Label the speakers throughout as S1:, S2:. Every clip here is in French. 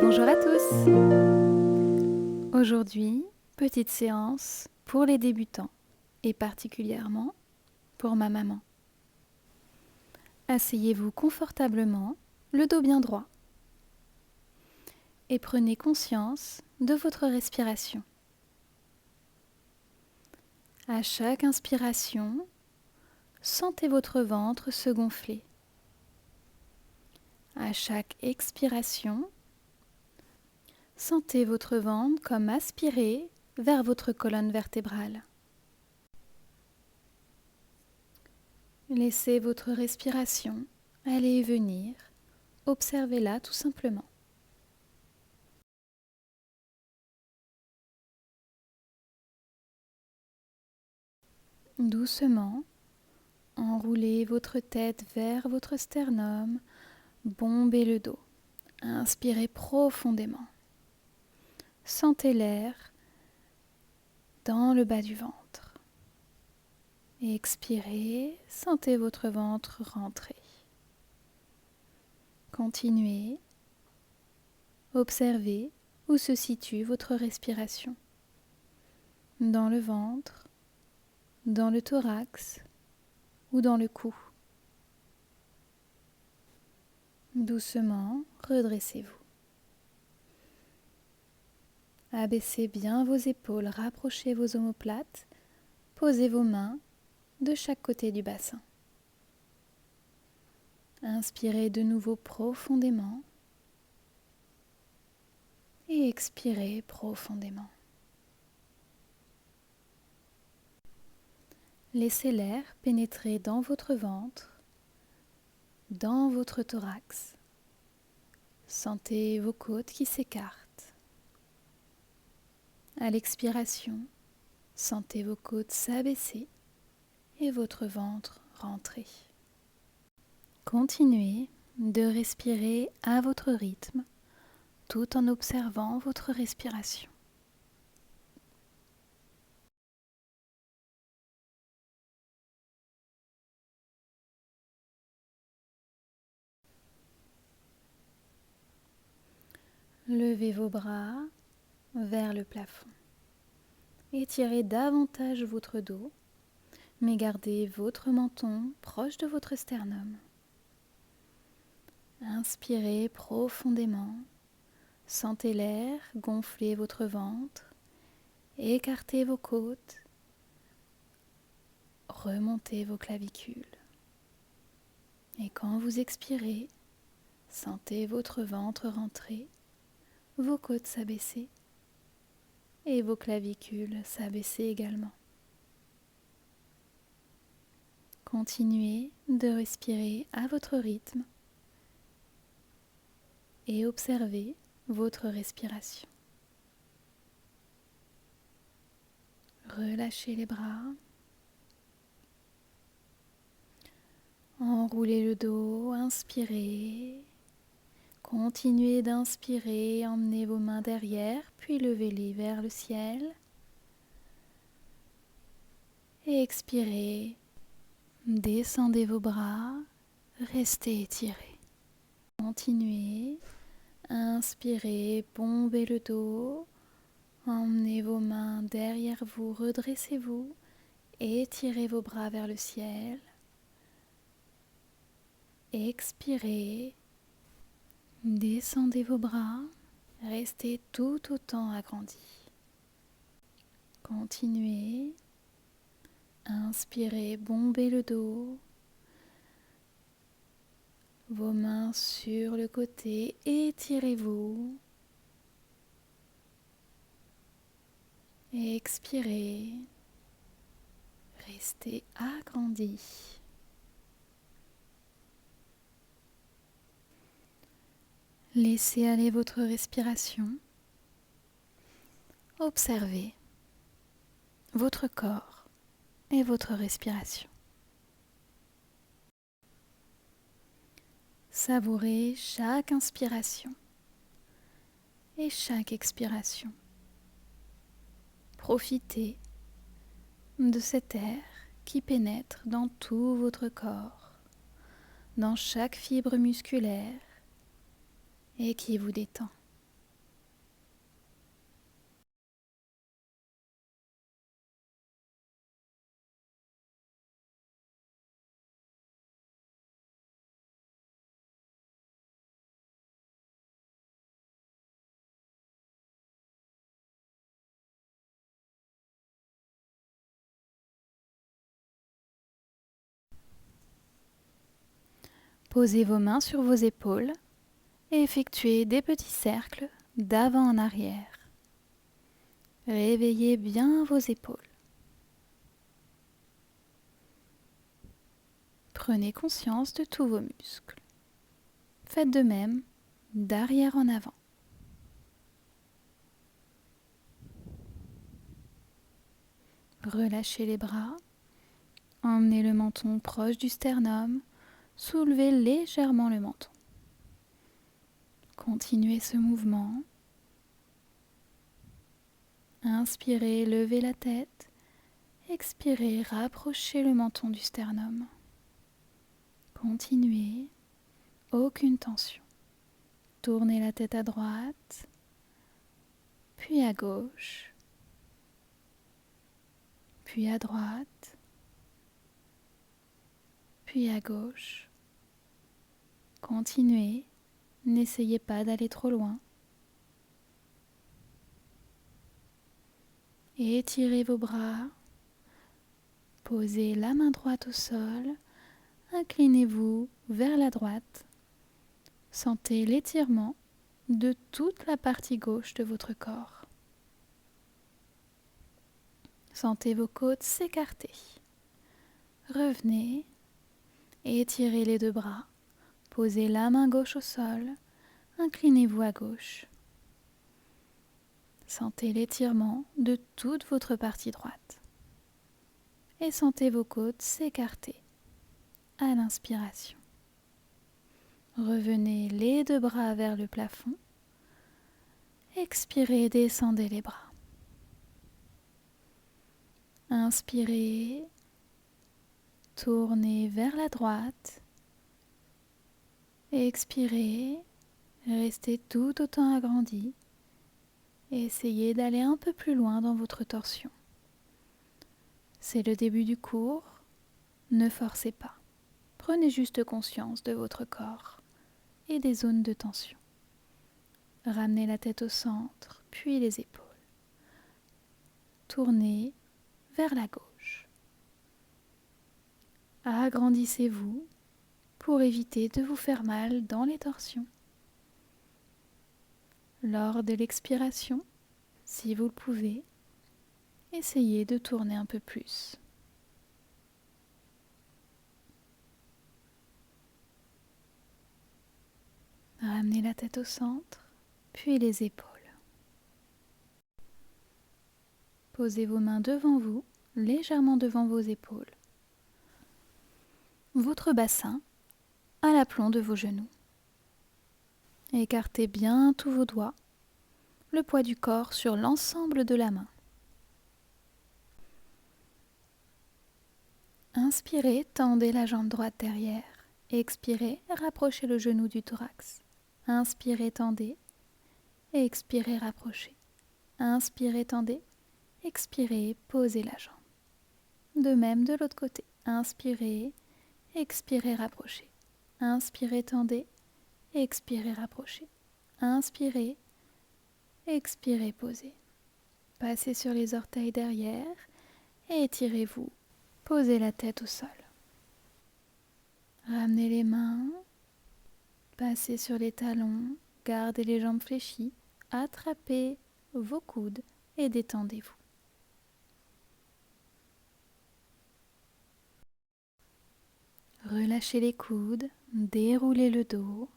S1: Bonjour à tous. Aujourd'hui, petite séance pour les débutants et particulièrement pour ma maman. Asseyez-vous confortablement, le dos bien droit et prenez conscience de votre respiration. À chaque inspiration, sentez votre ventre se gonfler. À chaque expiration, sentez votre ventre comme aspirer vers votre colonne vertébrale. Laissez votre respiration aller et venir. Observez-la tout simplement. Doucement, enroulez votre tête vers votre sternum, bombez le dos. Inspirez profondément. Sentez l'air dans le bas du ventre. Expirez, sentez votre ventre rentrer. Continuez. Observez où se situe votre respiration. Dans le ventre, dans le thorax ou dans le cou. Doucement, redressez-vous. Abaissez bien vos épaules, rapprochez vos omoplates, posez vos mains de chaque côté du bassin. Inspirez de nouveau profondément et expirez profondément. Laissez l'air pénétrer dans votre ventre, dans votre thorax. Sentez vos côtes qui s'écartent. À l'expiration, sentez vos côtes s'abaisser et votre ventre rentrer. Continuez de respirer à votre rythme tout en observant votre respiration. Levez vos bras vers le plafond. Étirez davantage votre dos, mais gardez votre menton proche de votre sternum. Inspirez profondément, sentez l'air gonfler votre ventre, écartez vos côtes, remontez vos clavicules. Et quand vous expirez, sentez votre ventre rentrer, vos côtes s'abaisser et vos clavicules s'abaisser également. Continuez de respirer à votre rythme et observez votre respiration. Relâchez les bras. Enroulez le dos, inspirez. Continuez d'inspirer, emmenez vos mains derrière, puis levez-les vers le ciel. Et expirez, descendez vos bras, restez étirés. Continuez, inspirez, bombez le dos, emmenez vos mains derrière vous, redressez-vous, étirez vos bras vers le ciel. Expirez, descendez vos bras, restez tout autant agrandis. Continuez, inspirez, bombez le dos, vos mains sur le côté, étirez-vous. Expirez, restez agrandis. Laissez aller votre respiration. Observez votre corps et votre respiration. Savourez chaque inspiration et chaque expiration. Profitez de cet air qui pénètre dans tout votre corps, dans chaque fibre musculaire et qui vous détend. Posez vos mains sur vos épaules et effectuez des petits cercles d'avant en arrière. Réveillez bien vos épaules. Prenez conscience de tous vos muscles. Faites de même d'arrière en avant. Relâchez les bras. Emmenez le menton proche du sternum. Soulevez légèrement le menton. Continuez ce mouvement. Inspirez, levez la tête. Expirez, rapprochez le menton du sternum. Continuez, aucune tension. Tournez la tête à droite, puis à gauche, puis à droite, puis à gauche. Continuez, n'essayez pas d'aller trop loin. Et étirez vos bras. Posez la main droite au sol. Inclinez-vous vers la droite. Sentez l'étirement de toute la partie gauche de votre corps. Sentez vos côtes s'écarter. Revenez et étirez les deux bras. Posez la main gauche au sol. Inclinez-vous à gauche. Sentez l'étirement de toute votre partie droite. Et sentez vos côtes s'écarter à l'inspiration. Revenez les deux bras vers le plafond. Expirez, descendez les bras. Inspirez, tournez vers la droite. Expirez, restez tout autant agrandi. Et essayez d'aller un peu plus loin dans votre torsion. C'est le début du cours, ne forcez pas. Prenez juste conscience de votre corps et des zones de tension. Ramenez la tête au centre, puis les épaules. Tournez vers la gauche. Agrandissez-vous pour éviter de vous faire mal dans les torsions. Lors de l'expiration, si vous le pouvez, essayez de tourner un peu plus. Ramenez la tête au centre, puis les épaules. Posez vos mains devant vous, légèrement devant vos épaules. Votre bassin à l'aplomb de vos genoux. Écartez bien tous vos doigts, le poids du corps sur l'ensemble de la main. Inspirez, tendez la jambe droite derrière. Expirez, rapprochez le genou du thorax. Inspirez, tendez. Expirez, rapprochez. Inspirez, tendez. Expirez, posez la jambe. De même de l'autre côté. Inspirez, expirez, rapprochez. Inspirez, tendez. Expirez, rapprochez. Inspirez, expirez, posez. Passez sur les orteils derrière et étirez-vous. Posez la tête au sol. Ramenez les mains. Passez sur les talons. Gardez les jambes fléchies. Attrapez vos coudes et détendez-vous. Relâchez les coudes, déroulez le dos.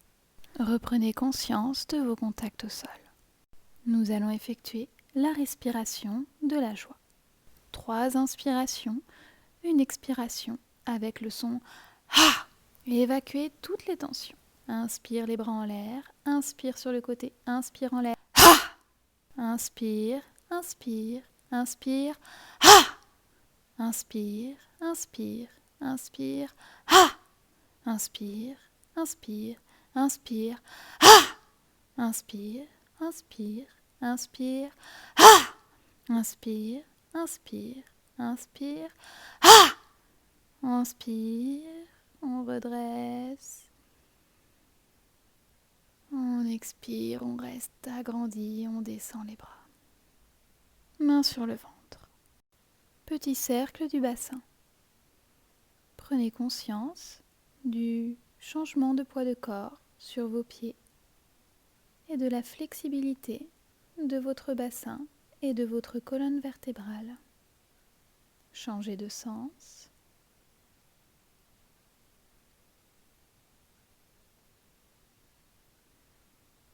S1: Reprenez conscience de vos contacts au sol. Nous allons effectuer la respiration de la joie. 3 inspirations, une expiration avec le son Ah et évacuez toutes les tensions. Inspire les bras en l'air, inspire sur le côté, inspire en l'air. Ah inspire, inspire, inspire. Ah inspire, inspire, inspire. Ah inspire, inspire, inspire. Ah inspire, inspire, inspire. Ah inspire, inspire, inspire. Ah inspire, on redresse. On expire, on reste agrandi, on descend les bras. Main sur le ventre. Petit cercle du bassin. Prenez conscience du changement de poids de corps sur vos pieds et de la flexibilité de votre bassin et de votre colonne vertébrale. Changez de sens.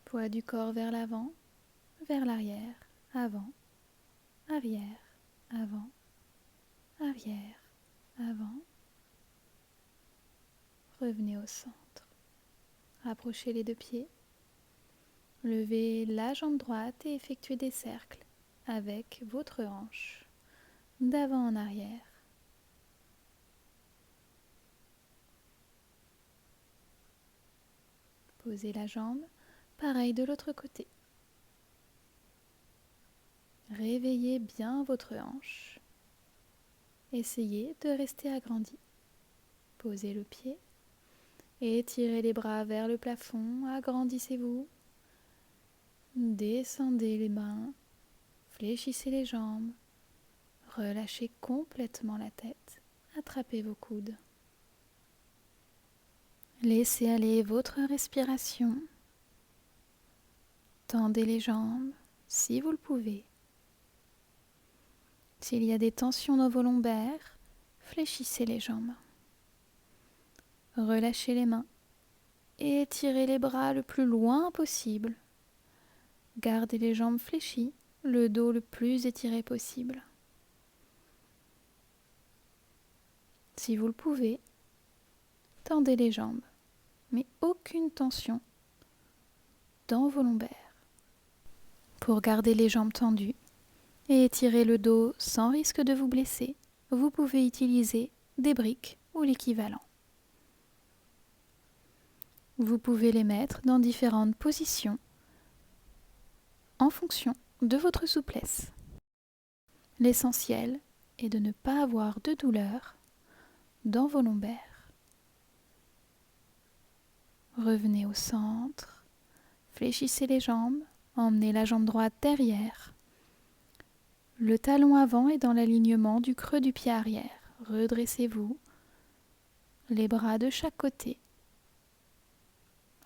S1: Poids du corps vers l'avant, vers l'arrière, avant, arrière, avant, arrière, avant. Revenez au centre. Rapprochez les deux pieds. Levez la jambe droite et effectuez des cercles avec votre hanche, d'avant en arrière. Posez la jambe, pareil de l'autre côté. Réveillez bien votre hanche. Essayez de rester agrandi. Posez le pied et tirez les bras vers le plafond. Agrandissez-vous. Descendez les mains. Fléchissez les jambes. Relâchez complètement la tête. Attrapez vos coudes. Laissez aller votre respiration. Tendez les jambes si vous le pouvez. S'il y a des tensions dans vos lombaires, fléchissez les jambes. Relâchez les mains et étirez les bras le plus loin possible. Gardez les jambes fléchies, le dos le plus étiré possible. Si vous le pouvez, tendez les jambes, mais aucune tension dans vos lombaires. Pour garder les jambes tendues et étirer le dos sans risque de vous blesser, vous pouvez utiliser des briques ou l'équivalent. Vous pouvez les mettre dans différentes positions en fonction de votre souplesse. L'essentiel est de ne pas avoir de douleur dans vos lombaires. Revenez au centre, fléchissez les jambes, emmenez la jambe droite derrière. Le talon avant est dans l'alignement du creux du pied arrière. Redressez-vous, les bras de chaque côté.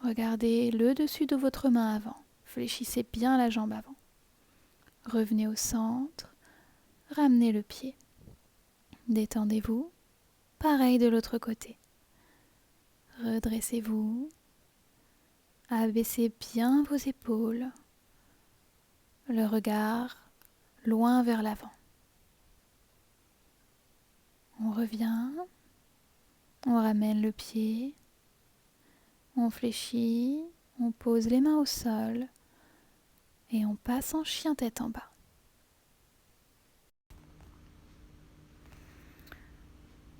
S1: Regardez le dessus de votre main avant. Fléchissez bien la jambe avant. Revenez au centre. Ramenez le pied. Détendez-vous. Pareil de l'autre côté. Redressez-vous. Abaissez bien vos épaules. Le regard loin vers l'avant. On revient. On ramène le pied. On fléchit, on pose les mains au sol et on passe en chien tête en bas.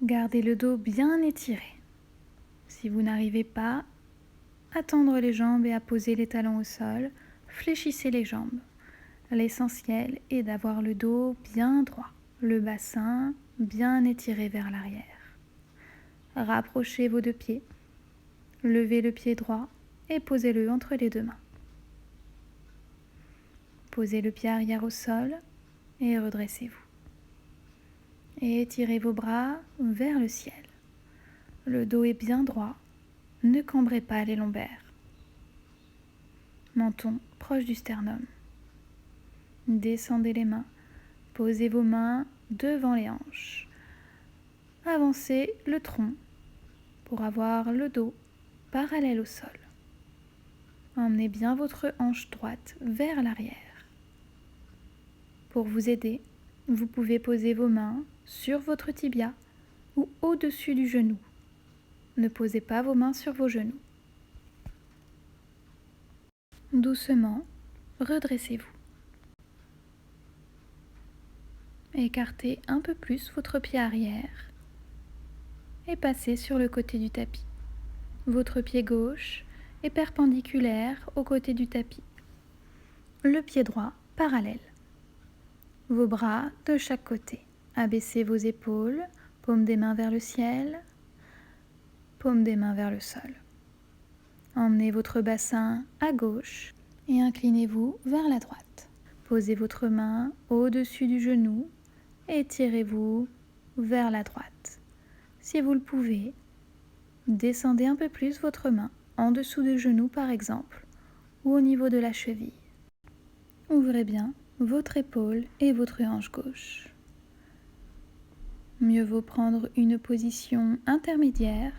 S1: Gardez le dos bien étiré. Si vous n'arrivez pas à tendre les jambes et à poser les talons au sol, fléchissez les jambes. L'essentiel est d'avoir le dos bien droit, le bassin bien étiré vers l'arrière. Rapprochez vos deux pieds. Levez le pied droit et posez-le entre les deux mains. Posez le pied arrière au sol et redressez-vous. Et étirez vos bras vers le ciel. Le dos est bien droit, ne cambrez pas les lombaires. Menton proche du sternum. Descendez les mains, posez vos mains devant les hanches. Avancez le tronc pour avoir le dos parallèle au sol. Emmenez bien votre hanche droite vers l'arrière. Pour vous aider, vous pouvez poser vos mains sur votre tibia ou au-dessus du genou. Ne posez pas vos mains sur vos genoux. Doucement, redressez-vous. Écartez un peu plus votre pied arrière et passez sur le côté du tapis. Votre pied gauche est perpendiculaire au côté du tapis. Le pied droit parallèle. Vos bras de chaque côté. Abaissez vos épaules, paume des mains vers le ciel, paume des mains vers le sol. Emmenez votre bassin à gauche et inclinez-vous vers la droite. Posez votre main au-dessus du genou et étirez-vous vers la droite. Si vous le pouvez, Descendez un peu plus votre main, en dessous du genou par exemple, ou au niveau de la cheville. Ouvrez bien votre épaule et votre hanche gauche. Mieux vaut prendre une position intermédiaire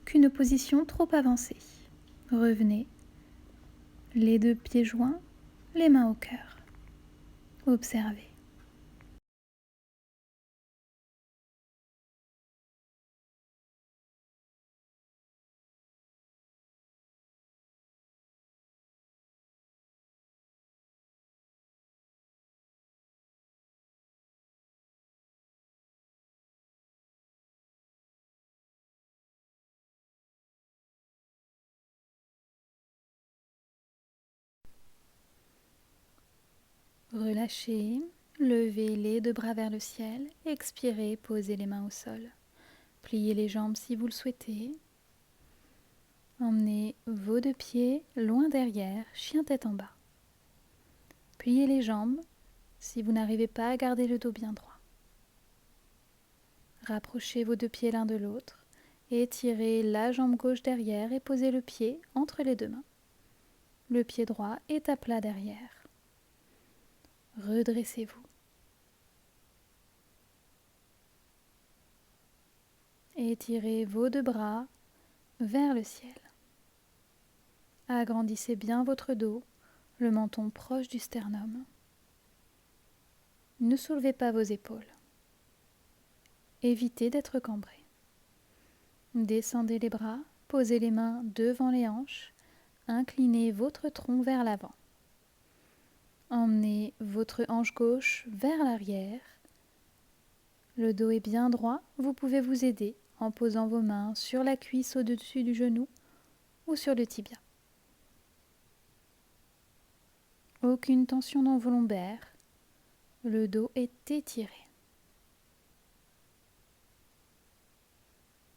S1: qu'une position trop avancée. Revenez, les deux pieds joints, les mains au cœur. Observez. Relâchez, levez les deux bras vers le ciel, expirez, posez les mains au sol. Pliez les jambes si vous le souhaitez. Emmenez vos deux pieds loin derrière, chien tête en bas. Pliez les jambes si vous n'arrivez pas à garder le dos bien droit. Rapprochez vos deux pieds l'un de l'autre, étirez la jambe gauche derrière et posez le pied entre les deux mains. Le pied droit est à plat derrière. Redressez-vous. Étirez vos deux bras vers le ciel. Agrandissez bien votre dos, le menton proche du sternum. Ne soulevez pas vos épaules. Évitez d'être cambré. Descendez les bras, posez les mains devant les hanches, inclinez votre tronc vers l'avant. Emmenez votre hanche gauche vers l'arrière. Le dos est bien droit, vous pouvez vous aider en posant vos mains sur la cuisse au-dessus du genou ou sur le tibia. Aucune tension dans vos lombaires, le dos est étiré.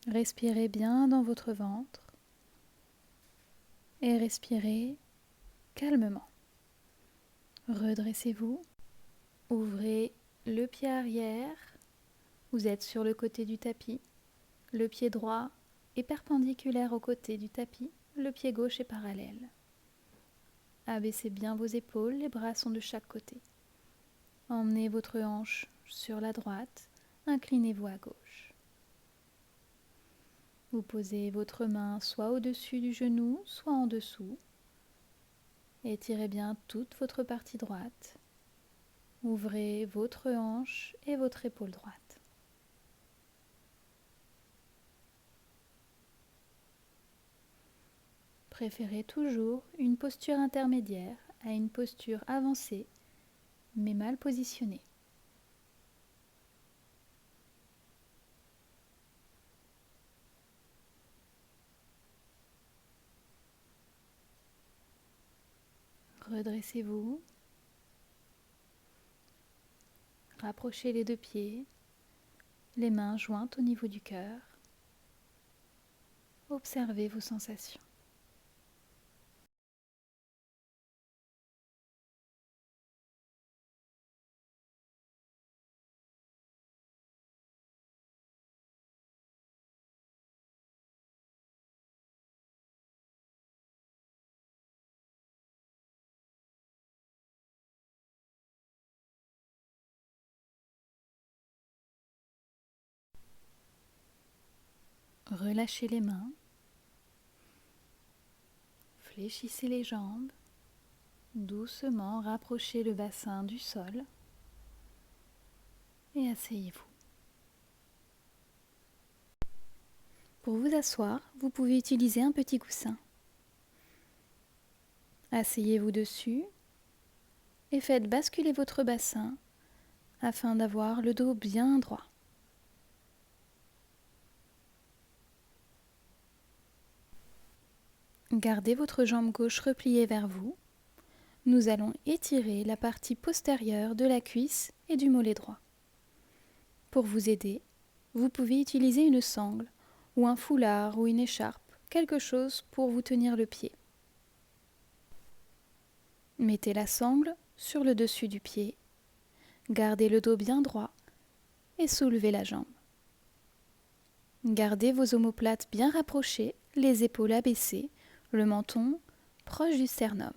S1: Respirez bien dans votre ventre et respirez calmement. Redressez-vous, ouvrez le pied arrière, vous êtes sur le côté du tapis, le pied droit est perpendiculaire au côté du tapis, le pied gauche est parallèle. Abaissez bien vos épaules, les bras sont de chaque côté. Emmenez votre hanche sur la droite, inclinez-vous à gauche. Vous posez votre main soit au-dessus du genou, soit en dessous. Étirez bien toute votre partie droite. Ouvrez votre hanche et votre épaule droite. Préférez toujours une posture intermédiaire à une posture avancée, mais mal positionnée. Redressez-vous. Rapprochez les deux pieds, les mains jointes au niveau du cœur. Observez vos sensations. Relâchez les mains. Fléchissez les jambes. Doucement rapprochez le bassin du sol. Et asseyez-vous. Pour vous asseoir, vous pouvez utiliser un petit coussin. Asseyez-vous dessus et faites basculer votre bassin afin d'avoir le dos bien droit. Gardez votre jambe gauche repliée vers vous. Nous allons étirer la partie postérieure de la cuisse et du mollet droit. Pour vous aider, vous pouvez utiliser une sangle ou un foulard ou une écharpe, quelque chose pour vous tenir le pied. Mettez la sangle sur le dessus du pied, gardez le dos bien droit et soulevez la jambe. Gardez vos omoplates bien rapprochées, les épaules abaissées, le menton proche du sternum.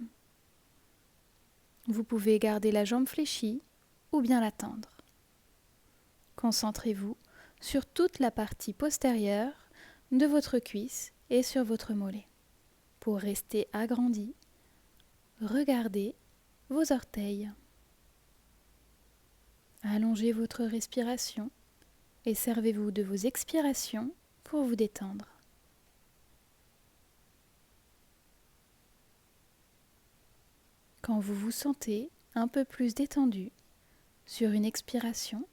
S1: Vous pouvez garder la jambe fléchie ou bien la tendre. Concentrez-vous sur toute la partie postérieure de votre cuisse et sur votre mollet. Pour rester agrandi, regardez vos orteils. Allongez votre respiration et servez-vous de vos expirations pour vous détendre. Quand vous vous sentez un peu plus détendu, sur une expiration,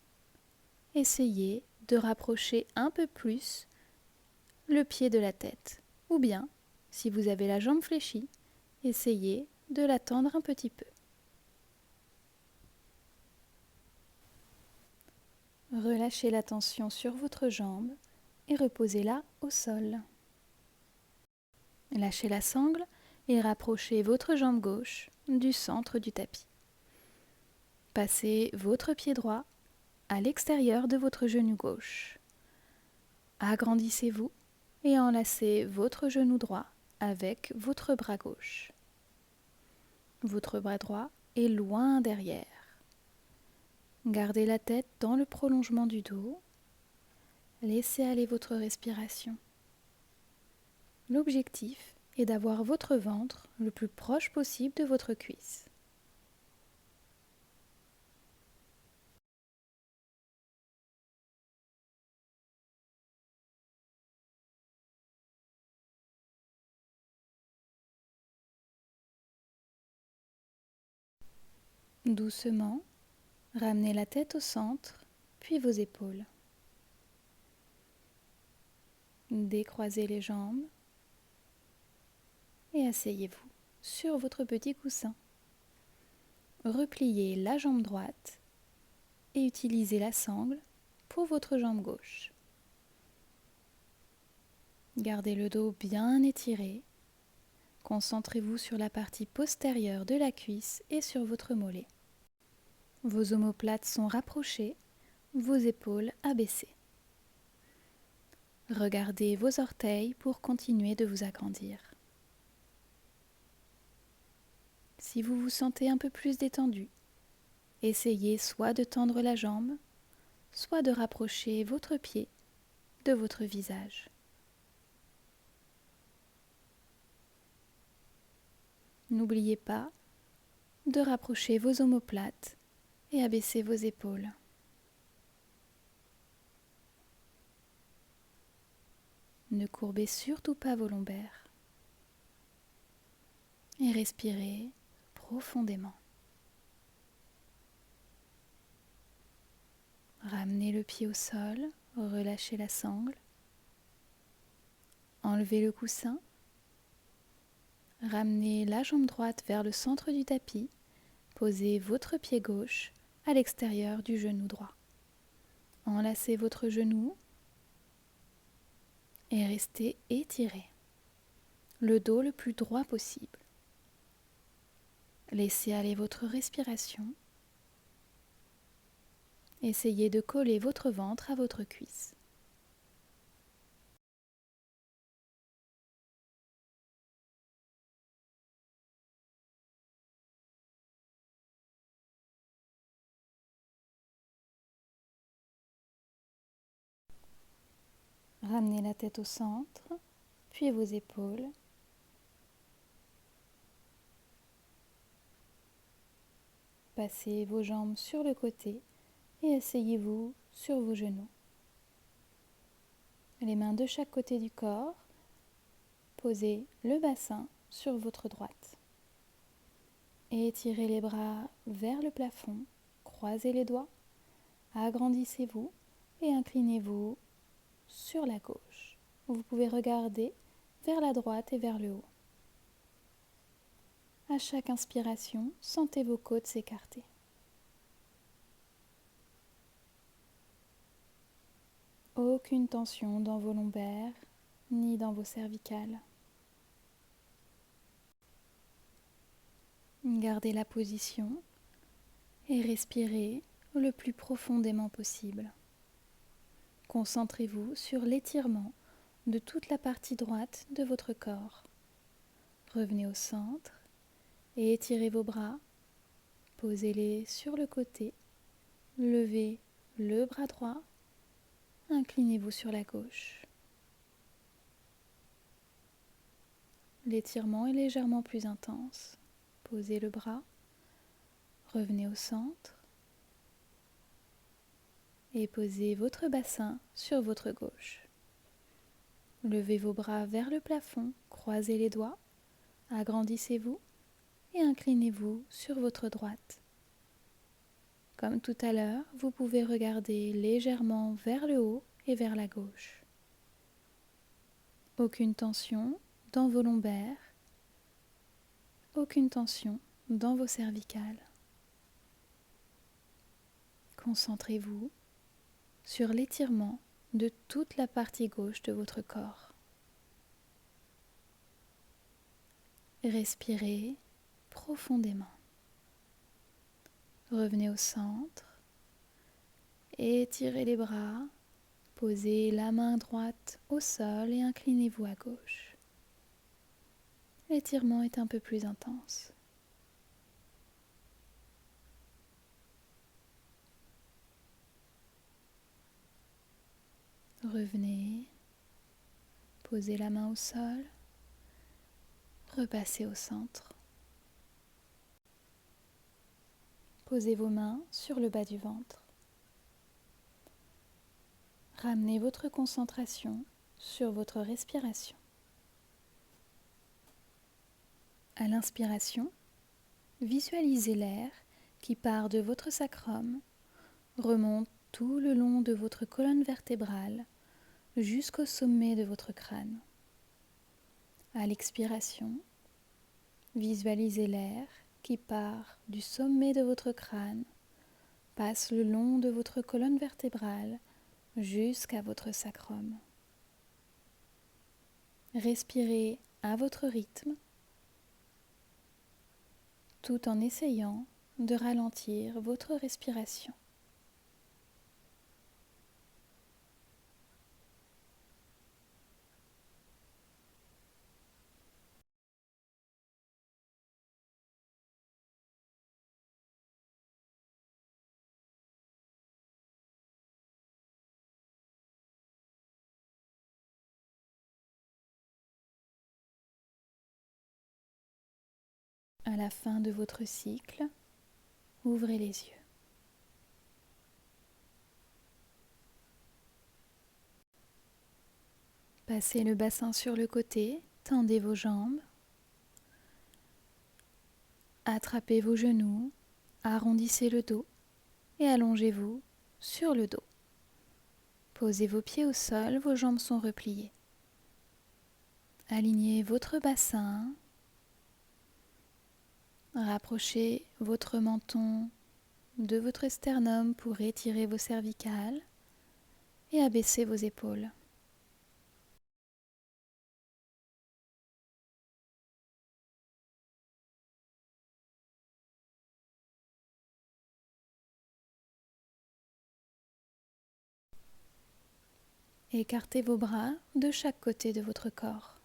S1: essayez de rapprocher un peu plus le pied de la tête. Ou bien, si vous avez la jambe fléchie, essayez de la tendre un petit peu. Relâchez la tension sur votre jambe et reposez-la au sol. Lâchez la sangle et rapprochez votre jambe gauche du centre du tapis. Passez votre pied droit à l'extérieur de votre genou gauche. Agrandissez-vous et enlacez votre genou droit avec votre bras gauche. Votre bras droit est loin derrière. Gardez la tête dans le prolongement du dos. Laissez aller votre respiration. L'objectif est d'avoir votre ventre le plus proche possible de votre cuisse. Doucement, ramenez la tête au centre, puis vos épaules. Décroisez les jambes et asseyez-vous sur votre petit coussin. Repliez la jambe droite et utilisez la sangle pour votre jambe gauche. Gardez le dos bien étiré. Concentrez-vous sur la partie postérieure de la cuisse et sur votre mollet. Vos omoplates sont rapprochées, vos épaules abaissées. Regardez vos orteils pour continuer de vous agrandir. Si vous vous sentez un peu plus détendu, essayez soit de tendre la jambe, soit de rapprocher votre pied de votre visage. N'oubliez pas de rapprocher vos omoplates et abaisser vos épaules. Ne courbez surtout pas vos lombaires. Et respirez profondément. Ramenez le pied au sol, relâchez la sangle. Enlevez le coussin. Ramenez la jambe droite vers le centre du tapis. Posez votre pied gauche à l'extérieur du genou droit. Enlacez votre genou et restez étiré. Le dos le plus droit possible. Laissez aller votre respiration. Essayez de coller votre ventre à votre cuisse. Ramenez la tête au centre, puis vos épaules. Passez vos jambes sur le côté et asseyez-vous sur vos genoux. Les mains de chaque côté du corps. Posez le bassin sur votre droite. Et étirez les bras vers le plafond. Croisez les doigts. Agrandissez-vous et inclinez-vous sur la gauche. Vous pouvez regarder vers la droite et vers le haut. À chaque inspiration, sentez vos côtes s'écarter. Aucune tension dans vos lombaires ni dans vos cervicales. Gardez la position et respirez le plus profondément possible. Concentrez-vous sur l'étirement de toute la partie droite de votre corps. Revenez au centre et étirez vos bras. Posez-les sur le côté. Levez le bras droit. Inclinez-vous sur la gauche. L'étirement est légèrement plus intense. Posez le bras. Revenez au centre. Et posez votre bassin sur votre gauche. Levez vos bras vers le plafond, croisez les doigts, agrandissez-vous et inclinez-vous sur votre droite. Comme tout à l'heure, vous pouvez regarder légèrement vers le haut et vers la gauche. Aucune tension dans vos lombaires, aucune tension dans vos cervicales. Concentrez-vous sur l'étirement de toute la partie gauche de votre corps. Respirez profondément. Revenez au centre, étirez les bras, posez la main droite au sol et inclinez-vous à gauche. L'étirement est un peu plus intense. Revenez, posez la main au sol, repassez au centre. Posez vos mains sur le bas du ventre. Ramenez votre concentration sur votre respiration. À l'inspiration, visualisez l'air qui part de votre sacrum, remonte tout le long de votre colonne vertébrale jusqu'au sommet de votre crâne. À l'expiration, visualisez l'air qui part du sommet de votre crâne, passe le long de votre colonne vertébrale jusqu'à votre sacrum. Respirez à votre rythme, tout en essayant de ralentir votre respiration. À la fin de votre cycle, ouvrez les yeux. Passez le bassin sur le côté, tendez vos jambes, attrapez vos genoux, arrondissez le dos et allongez-vous sur le dos. Posez vos pieds au sol, vos jambes sont repliées. Alignez votre bassin, rapprochez votre menton de votre sternum pour étirer vos cervicales et abaissez vos épaules. Écartez vos bras de chaque côté de votre corps.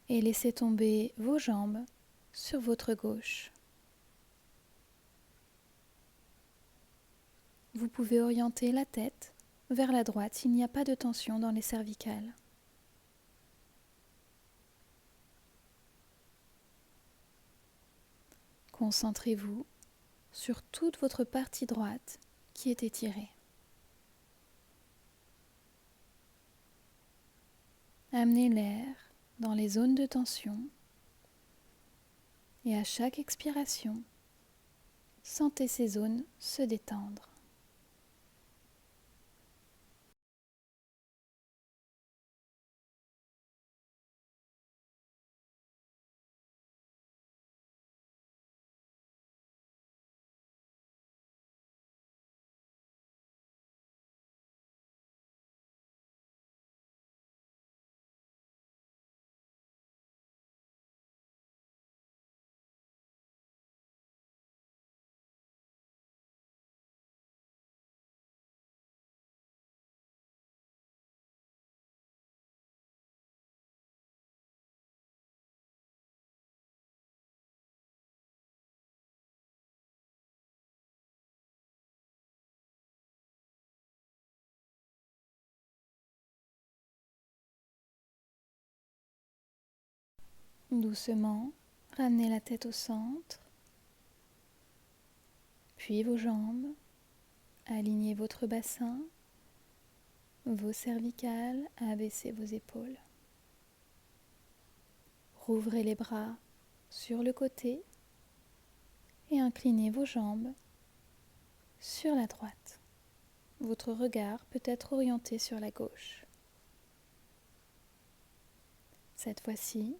S1: Et laissez tomber vos jambes sur votre gauche. Vous pouvez orienter la tête vers la droite s'il n'y a pas de tension dans les cervicales. Concentrez-vous sur toute votre partie droite qui est étirée. Amenez l'air dans les zones de tension et à chaque expiration, sentez ces zones se détendre. Doucement, ramenez la tête au centre, puis vos jambes, alignez votre bassin, vos cervicales, abaissez vos épaules. Rouvrez les bras sur le côté et inclinez vos jambes sur la droite. Votre regard peut être orienté sur la gauche. Cette fois-ci,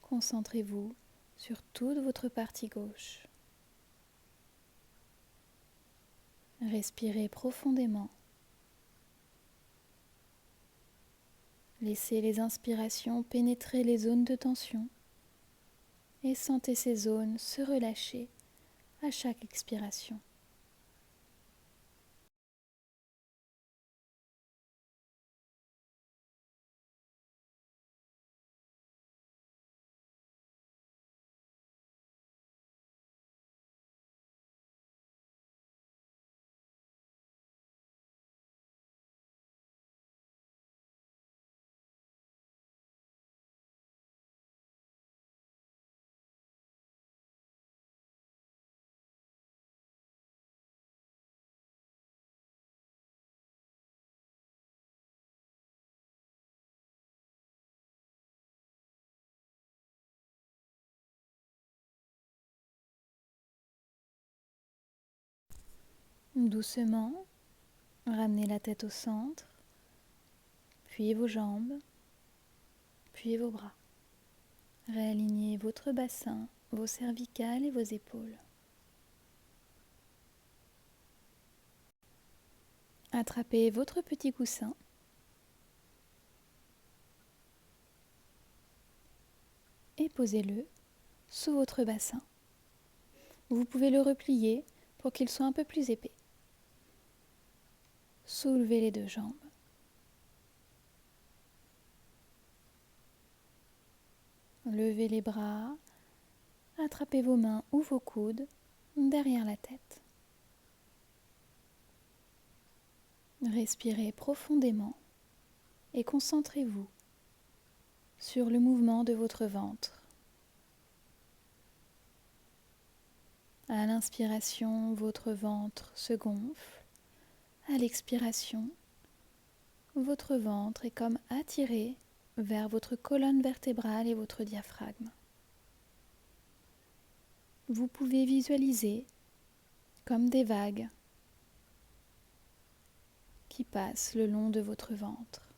S1: concentrez-vous sur toute votre partie gauche. Respirez profondément. Laissez les inspirations pénétrer les zones de tension et sentez ces zones se relâcher à chaque expiration. Doucement, ramenez la tête au centre, puis vos jambes, puis vos bras. Réalignez votre bassin, vos cervicales et vos épaules. Attrapez votre petit coussin et posez-le sous votre bassin. Vous pouvez le replier pour qu'il soit un peu plus épais. Soulevez les deux jambes. Levez les bras, attrapez vos mains ou vos coudes derrière la tête. Respirez profondément et concentrez-vous sur le mouvement de votre ventre. À l'inspiration, votre ventre se gonfle. À l'expiration, votre ventre est comme attiré vers votre colonne vertébrale et votre diaphragme. Vous pouvez visualiser comme des vagues qui passent le long de votre ventre.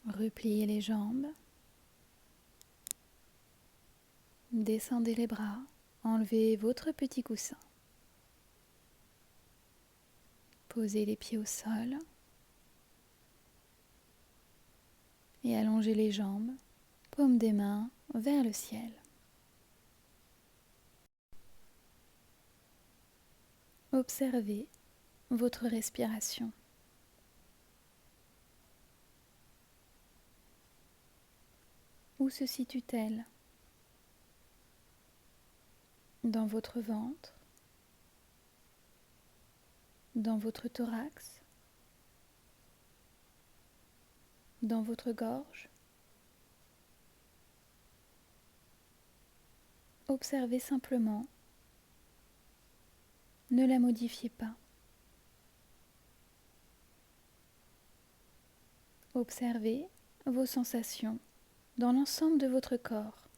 S1: Repliez les jambes, descendez les bras, enlevez votre petit coussin. Posez les pieds au sol et allongez les jambes, paume des mains vers le ciel. Observez votre respiration. Où se situe-t-elle? Dans votre ventre? Dans votre thorax? Dans votre gorge? Observez simplement. Ne la modifiez pas. Observez vos sensations dans l'ensemble de votre corps,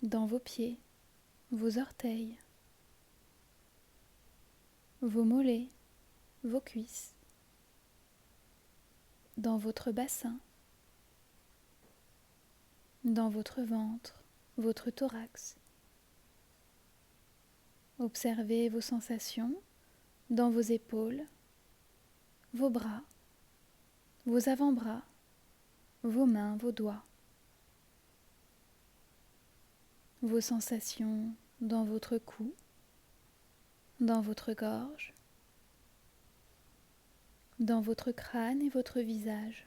S1: dans vos pieds, vos orteils, vos mollets, vos cuisses, dans votre bassin, dans votre ventre, votre thorax. Observez vos sensations dans vos épaules, vos bras, vos avant-bras, vos mains, vos doigts. Vos sensations dans votre cou, dans votre gorge, dans votre crâne et votre visage.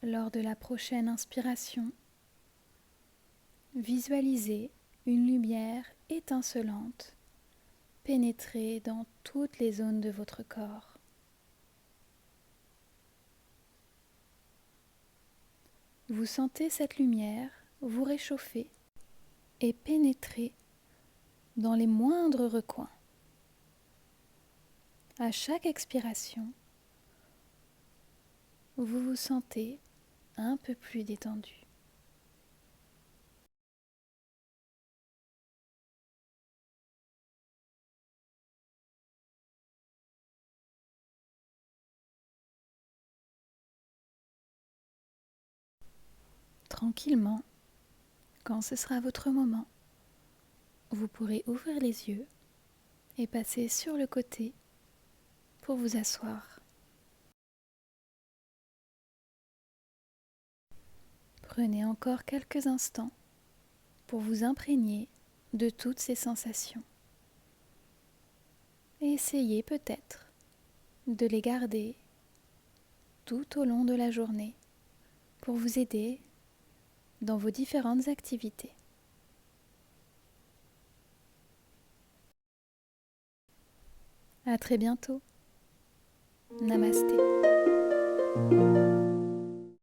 S1: Lors de la prochaine inspiration, visualisez une lumière étincelante pénétrer dans toutes les zones de votre corps. Vous sentez cette lumière vous réchauffer et pénétrer dans les moindres recoins. À chaque expiration, vous vous sentez un peu plus détendu. Tranquillement, quand ce sera votre moment, vous pourrez ouvrir les yeux et passer sur le côté pour vous asseoir. Prenez encore quelques instants pour vous imprégner de toutes ces sensations. Et essayez peut-être de les garder tout au long de la journée pour vous aider dans vos différentes activités. À très bientôt. Namasté.